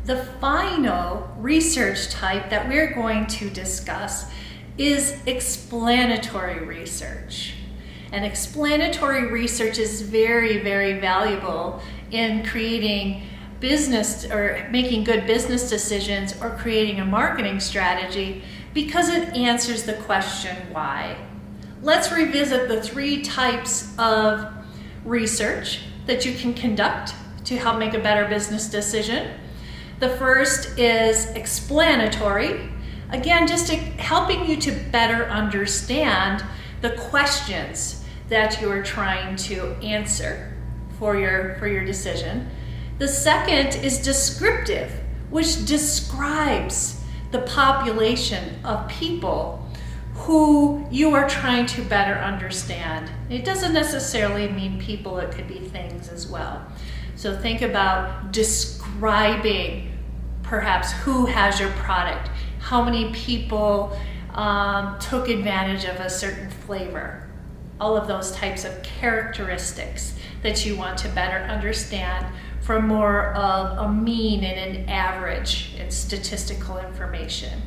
The final research type that we're going to discuss is explanatory research. And explanatory research is very, very valuable in creating business or making good business decisions or creating a marketing strategy because it answers the question why. Let's revisit the 3 types of research that you can conduct to help make a better business decision. The first is explanatory. Again, just helping you to better understand the questions that you're trying to answer for your decision. The second is descriptive, which describes the population of people who you are trying to better understand. It doesn't necessarily mean people, it could be things as well. So think about describing perhaps who has your product, how many people took advantage of a certain flavor, all of those types of characteristics that you want to better understand from more of a mean and an average and statistical information.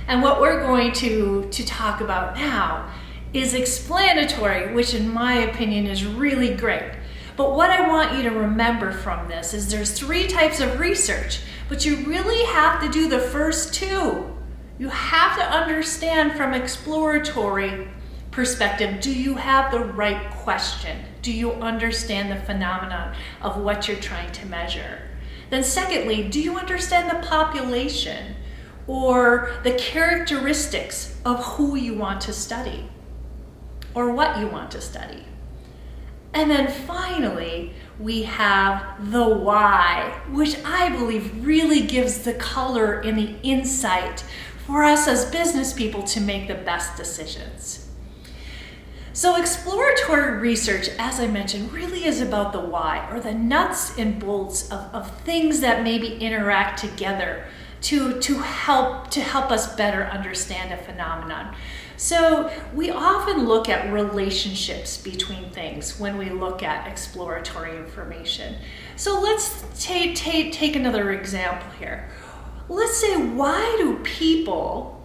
And what we're going to talk about now is explanatory, which in my opinion is really great. But what I want you to remember from this is there's 3 types of research, but you really have to do the first 2. You have to understand from exploratory perspective, do you have the right question? Do you understand the phenomenon of what you're trying to measure? Then secondly, do you understand the population or the characteristics of who you want to study or what you want to study? And then finally, we have the why, which I believe really gives the color and the insight for us as business people to make the best decisions. So exploratory research, as I mentioned, really is about the why, or the nuts and bolts of things that maybe interact together to help us better understand a phenomenon. So we often look at relationships between things when we look at exploratory information. So let's take another example here. Let's say, why do people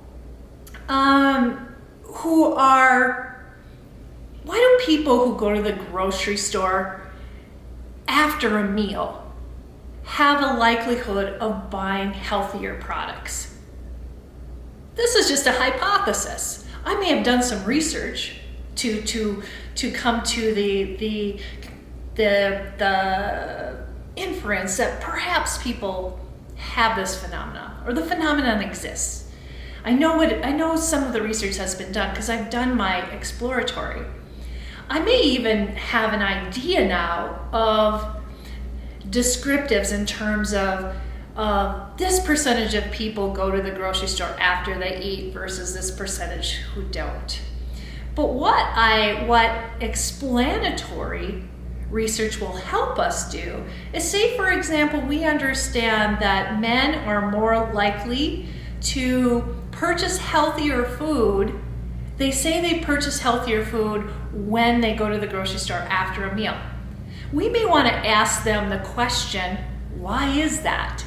who go to the grocery store after a meal have a likelihood of buying healthier products? This is just a hypothesis. I may have done some research to come to the inference that perhaps people have this phenomenon, or the phenomenon exists. I know some of the research has been done because I've done my exploratory. I may even have an idea now of descriptives in terms of this percentage of people go to the grocery store after they eat versus this percentage who don't. But what explanatory research will help us do is, say for example, we understand that men are more likely to purchase healthier food. They say they purchase healthier food when they go to the grocery store after a meal. We may want to ask them the question, why is that?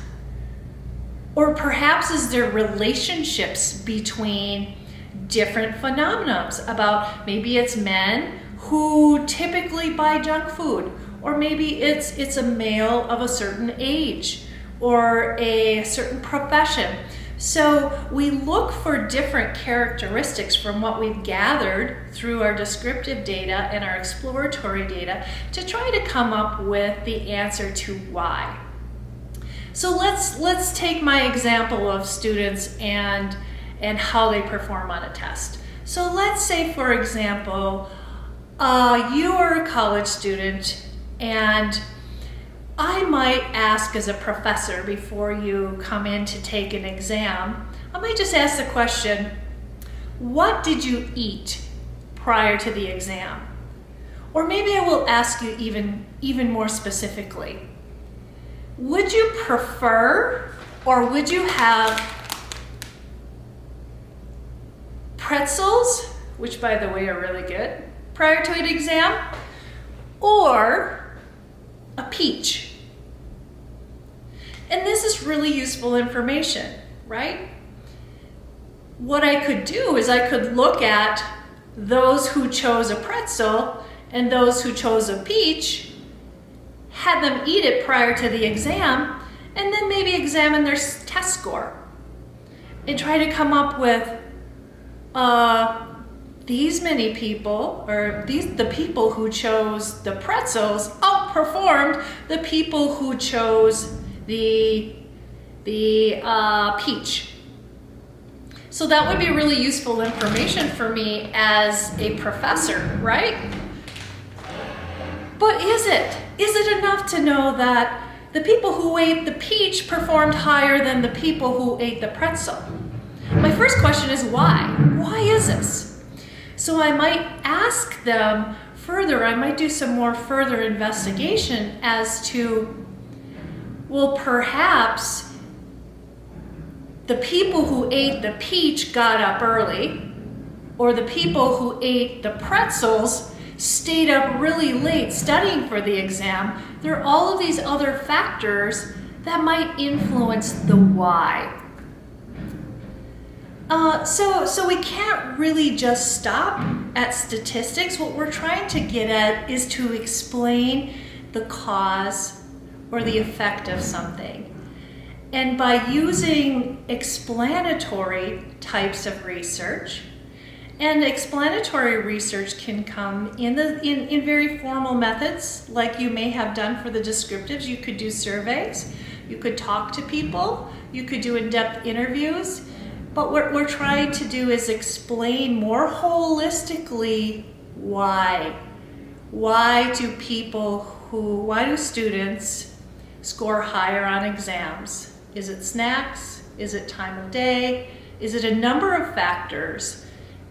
Or perhaps is there relationships between different phenomena about maybe it's men who typically buy junk food, or maybe it's a male of a certain age or a certain profession. So we look for different characteristics from what we've gathered through our descriptive data and our exploratory data to try to come up with the answer to why. So let's take my example of students and how they perform on a test. So let's say, for example, you are a college student, and I might ask as a professor before you come in to take an exam, I might just ask the question, what did you eat prior to the exam? Or maybe I will ask you even more specifically, would you prefer or would you have pretzels, which by the way are really good, prior to an exam, or a peach? And this is really useful information, right? What I could do is I could look at those who chose a pretzel and those who chose a peach, had them eat it prior to the exam, and then maybe examine their test score and try to come up with these many people, or the people who chose the pretzels outperformed the people who chose the peach. So that would be really useful information for me as a professor, right? But is it? Is it enough to know that the people who ate the peach performed higher than the people who ate the pretzel? My first question is why? Why is this? So I might ask them further, I might do some more further investigation as to, well, perhaps the people who ate the peach got up early, or the people who ate the pretzels stayed up really late studying for the exam. There are all of these other factors that might influence the why. So we can't really just stop at statistics. What we're trying to get at is to explain the cause or the effect of something. And by using explanatory types of research, and explanatory research can come in very formal methods, like you may have done for the descriptives. You could do surveys, you could talk to people, you could do in-depth interviews. But what we're trying to do is explain more holistically why. Why do students score higher on exams? Is it snacks? Is it time of day? Is it a number of factors?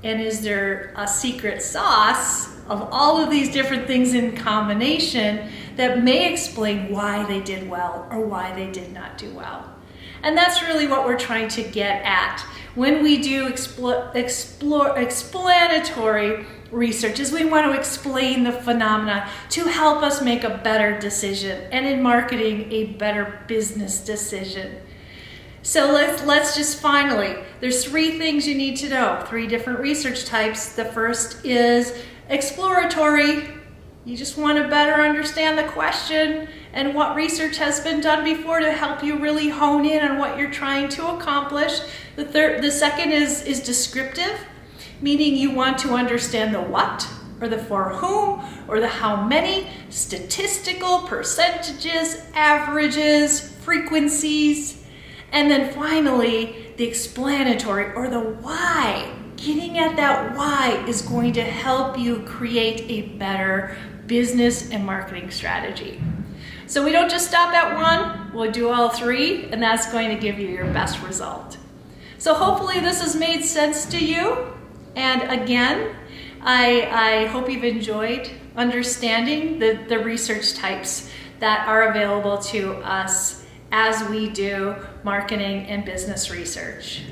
And is there a secret sauce of all of these different things in combination that may explain why they did well or why they did not do well? And that's really what we're trying to get at when we do explanatory research, is we want to explain the phenomena to help us make a better decision, and in marketing, a better business decision. So let's just finally, there's 3 things you need to know, 3 different research types. The first is exploratory. You just want to better understand the question and what research has been done before to help you really hone in on what you're trying to accomplish. The second is descriptive, meaning you want to understand the what, or the for whom, or the how many, statistical, percentages, averages, frequencies. And then finally, the explanatory, or the why. Getting at that why is going to help you create a better business and marketing strategy. So we don't just stop at one, we'll do all 3, and that's going to give you your best result. So hopefully this has made sense to you. And again, I hope you've enjoyed understanding the research types that are available to us as we do marketing and business research.